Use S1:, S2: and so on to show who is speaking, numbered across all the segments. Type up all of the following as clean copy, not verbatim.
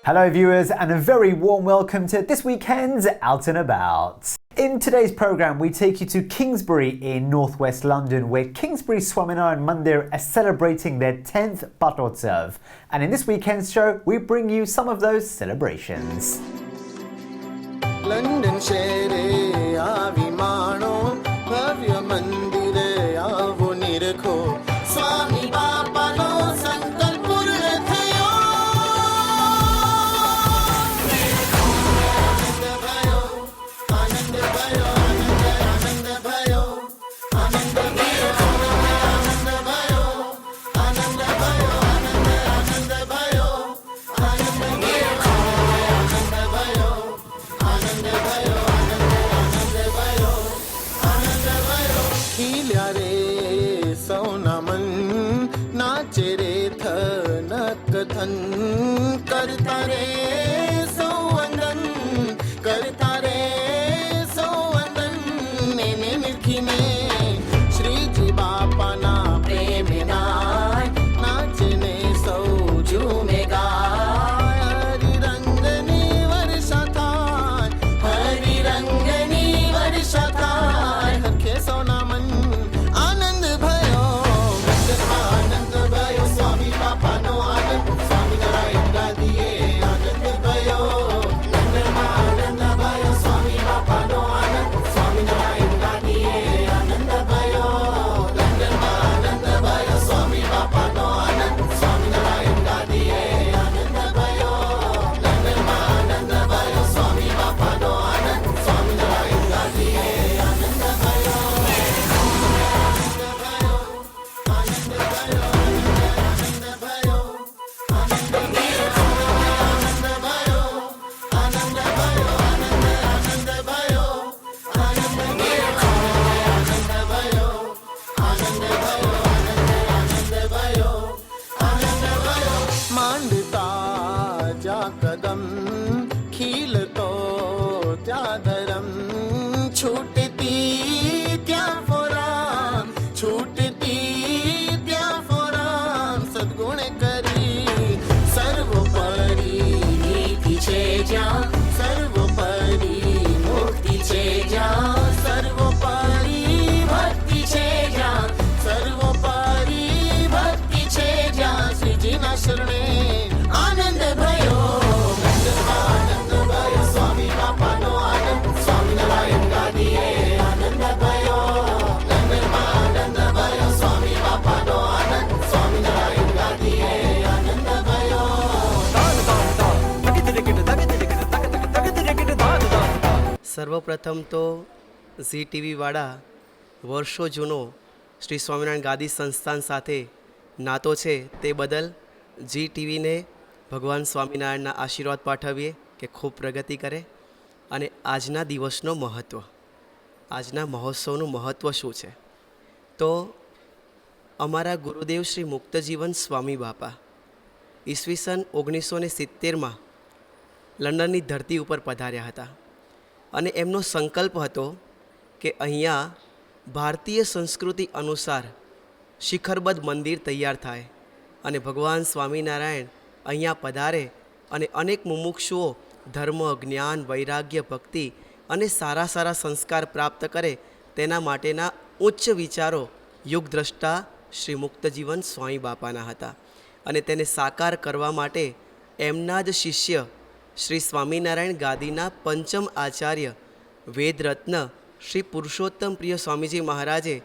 S1: Hello viewers, and a very warm welcome to this weekend's Out and About. In today's programme, we take you to Kingsbury in northwest London, where Kingsbury Swaminarayan Mandir are celebrating their 10th Patotsav. And in this weekend's show, we bring you some of those celebrations.
S2: London shere avimano bhavya mandire avo nirakho Swami Bapa no sankalp purna thayo Anand bhayo Anand bhayo Anand bhayo Anand bhayo Anand bhayo Anand bhayo Anand bhayo खिल्या रे सौनामन नाचे रे थन कथन करता रे सौवंदन करता रे सौवंदन नेने मिर्खी में श्रीजी बापा ना प्रेम नाचे ने सौ झूमे गाय हरि रंगनी वर्षा थाय हरि रंगनी वर्षा थाय हरखे सोनामन आनंद भयो आनंद भयो स्वामी बापा नो आनंद स्वामी नारायण गादिए आनंद भयो आनंद भयो स्वामी बापा नो आनंद स्वामी नारायण गादिए आनंद भयो आनंद भयो स्वामी बापा नो आनंद स्वामी नारायण गादिए आनंद भयो आनंद भयो स्वामी बापा नो आनंद स्वामी नारायण गादिए आनंद भयो मांडता जा कदम खिलतो त्या धरम छूटती त्या फोराम छूटती त्या फोराम सद्गुण करी सर्वोपरी नीतीचे ज्या सर्वोपरी मुक्तीचे ज्या सर्वोपरी भक्तीचे ज्या सर्वोपरी भक्तीचे ज्या श्रीजीना शरणे आनंद भयो आनंद भयो स्वामी बापा नो आनंद स्वामी नारायण गादिए आनंद भयो आनंद भयो स्वामी बापा नो आनंद स्वामी नारायण गादिए आनंद भयो
S3: સર્વપ્રથમ તો ઝી ટીવીવાળા વર્ષો જૂનો શ્રી સ્વામિનારાયણ ગાદી સંસ્થાન સાથે નાતો છે તે બદલ જી ટીવીને ભગવાન સ્વામિનારાયણના આશીર્વાદ પાઠવીએ કે ખૂબ પ્રગતિ કરે. અને આજના દિવસનો મહત્ત્વ, આજના મહોત્સવનું મહત્ત્વ શું છે? તો અમારા ગુરુદેવ શ્રી મુક્તજીવન સ્વામી બાપા ઈસવીસન 1970માં લંડનની ધરતી ઉપર પધાર્યા હતા. અને એમનો સંકલ્પ હતો કે અહીંયા ભારતીય સંસ્કૃતિ અનુસાર શિખરબદ્ધ મંદિર તૈયાર થાય અને ભગવાન સ્વામિનારાયણ અહીંયા પધારે અને અનેક મુમુક્ષુઓ ધર્મ, જ્ઞાન, વૈરાગ્ય, ભક્તિ અને સારા સારા સંસ્કાર પ્રાપ્ત કરે તેના માટેના ઉચ્ચ વિચારો યુગદ્રષ્ટા શ્રી મુક્તજીવન સ્વામી બાપાના હતા. અને તેને સાકાર કરવા માટે એમના જ શિષ્ય શ્રી સ્વામિનારાયણ ગાદીના પંચમ આચાર્ય વેદરત્ન શ્રી પુરુષોત્તમ પ્રિય સ્વામીજી મહારાજે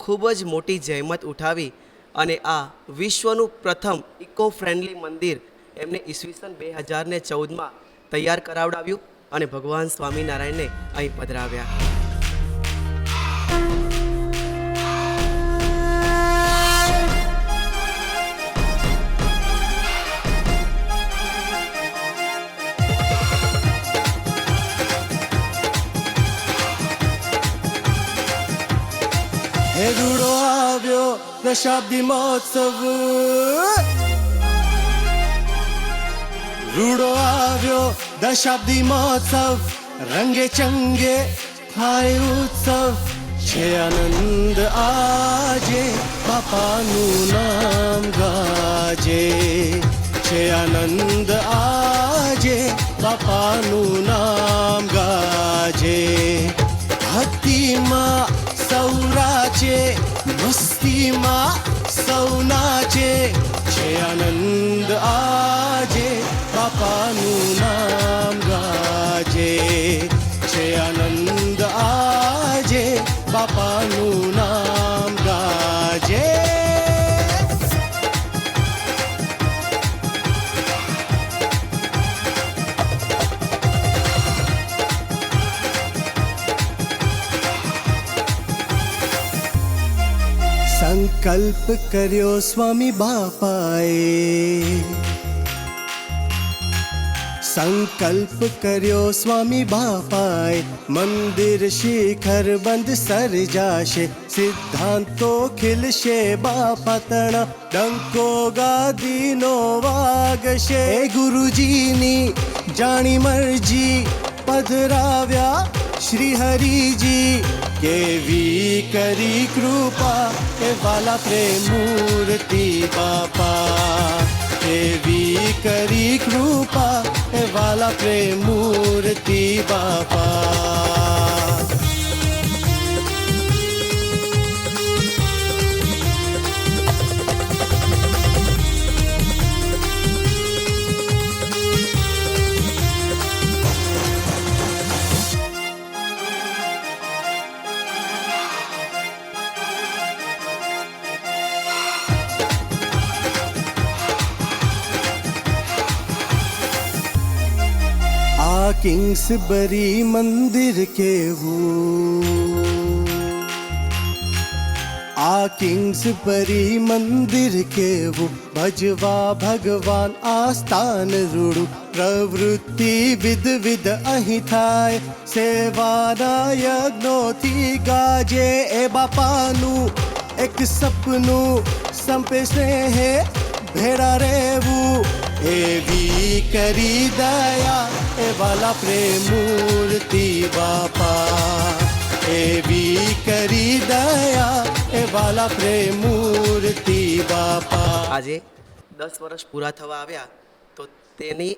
S3: ખૂબ જ મોટી જહેમત ઉઠાવી અને આ વિશ્વનું પ્રથમ ઇકો ફ્રેન્ડલી મંદિર એમને ઈસવીસન 2014માં તૈયાર કરાવડાવ્યું અને ભગવાન સ્વામિનારાયણને અહીં પધરાવ્યા.
S2: હે રૂડો આવ્યો દશાબ્દી મહોત્સવ રૂડો આવ્યો દશાબ્દી મહોત્સવ રંગે ચંગે થાય ઉત્સવ છે આનંદ આજે બાપાનું નામ ગાજે છે આનંદ આજ બાપાનું નામ ગાજે. ભક્તિમાં સૌરાચે, મસ્તીમાં સૌ નાચે, છે આનંદ આજે બાપાનું નામ ગાજે. છે આનંદ આજે બાપાનું નામ ગાજે. સંકલ્પ કર્યો સ્વામી બાપાએ, સંકલ્પ કર્યો સ્વામી બાપાએ, મંદિર શિખર બંધ સર્જાશે, સિદ્ધાંતો ખીલશે બાપા તણા, ડંકો ગાદીનો વાગશે. ગુરુજીની જાણી મરજી પધરાવ્યા શ્રી હરિજી, કેવી કરી કૃપા એ વાલા પ્રેમૂર્તિ બાપા. કેવી કરી કૃપા એ વાલા પ્રેમૂર્તિ બાપા. કિંગ્સબરી મંદિર કેવું, આ કિંગ્સબરી મંદિર કેવું, ભજવા ભગવાન આસ્થાન રૂડું, પ્રવૃત્તિ વિધ અહીં થાય, સેવાના યજ્ઞોથી ગાજે. એ બાપાનું એક સપનું સંપે સ્નેહે ભેળા રહેવું, એવી કરી દયા એ વાલા પ્રેમૂર્તિ બાપા. એવી કરી દયા એ વાલા પ્રેમૂર્તિ બાપા.
S3: આજે 10 વર્ષ પૂરા થવા આવ્યા તો તેની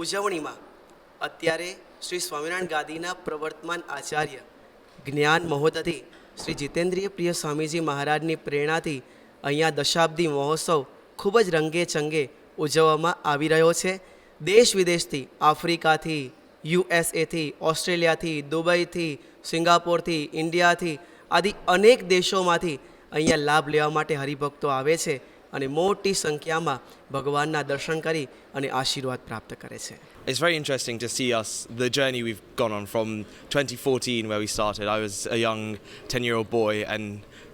S3: ઉજવણીમાં અત્યારે શ્રી સ્વામિનારાયણ ગાદીના પ્રવર્તમાન આચાર્ય જ્ઞાન મહોદધિ શ્રી જીતેન્દ્રિય પ્રિય સ્વામીજી મહારાજની પ્રેરણાથી અહીંયા દશાબ્દી મહોત્સવ ખૂબ જ રંગે ચંગે ઉજવવામાં આવી રહ્યો છે. દેશ વિદેશથી, આફ્રિકાથી, યુએસએથી, ઓસ્ટ્રેલિયાથી, દુબઈથી, સિંગાપોરથી, ઇન્ડિયાથી આદિ અનેક દેશોમાંથી અહીંયા લાભ લેવા માટે હરિભક્તો આવે છે અને મોટી સંખ્યામાં ભગવાનના દર્શન કરી અને આશીર્વાદ પ્રાપ્ત કરે છે.
S4: It's very interesting to see us, the journey we've gone on from 2014 where we started. I was a young 10-year-old boy and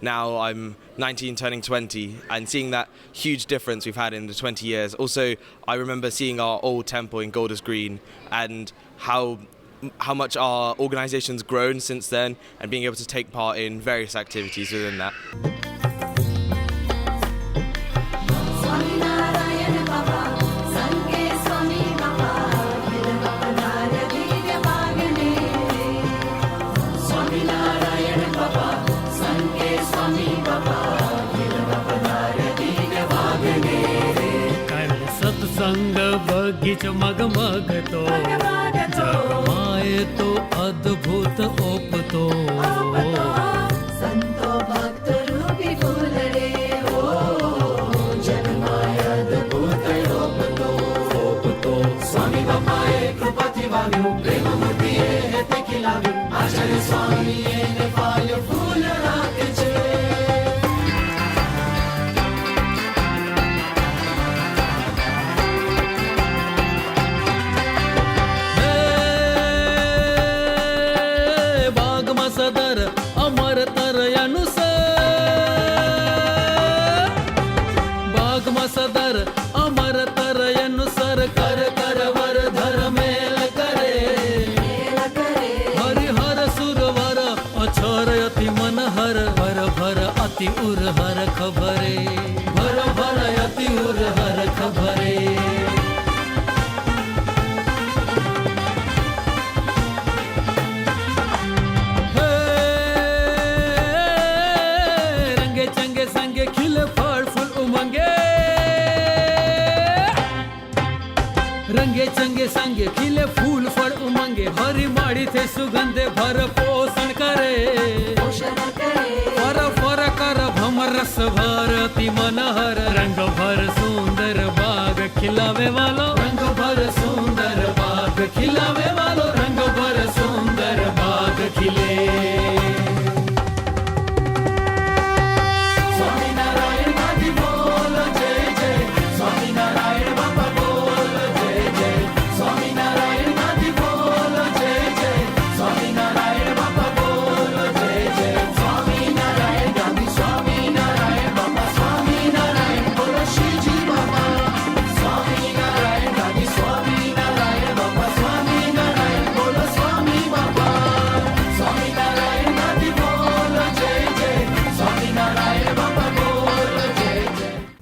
S4: now I'm 19 turning 20 and seeing that huge difference we've had in the 20 years. Also, I remember seeing our old temple in Golders Green and how much our organization's grown since then and being able to take part in various activities within that.
S5: સત્સંગ બગીચ મગમગ તો જગમાય તો અદ્ભુત ઓપતો.
S6: સંતો ભક્ત રૂપી ફૂલ રે ઓ જન્માય અદ્ભુત ઓપતો. સ્વામી બાપાએ કૃપાથી વાવ્યું, પ્રેમ મૂર્તિએ હેતે ખીલાવ્યું, આચાર્ય સ્વામીએ ને પાયો ફૂલ રાખે છે.
S5: સદર અમર તરયનું બાગમાં સદર અમર તરયનું સર કર કરવર ધર્મેલ કરે. હરિહર સુરવર અક્ષર અતિ મનહર, ભર ભર અતિ ઉરહર ખબરે, ભર ભર અતિ ઉરહર ખબરે. રંગે ચંગે સંગે ખીલે સાથે સુગંધે ભર પોષણ કરે ફર ફર કર ભમર રસ ભર અતિ મનહર રંગ ભર સુંદર બાગ ખિલાવે વાલો રંગ ભર સુંદર બાગ ખિલાવે વાલો રંગ ભર સુંદર બાગ ખિલે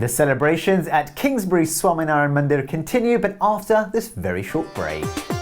S1: The celebrations at Kingsbury Swaminarayan Mandir continue, but after this very short break.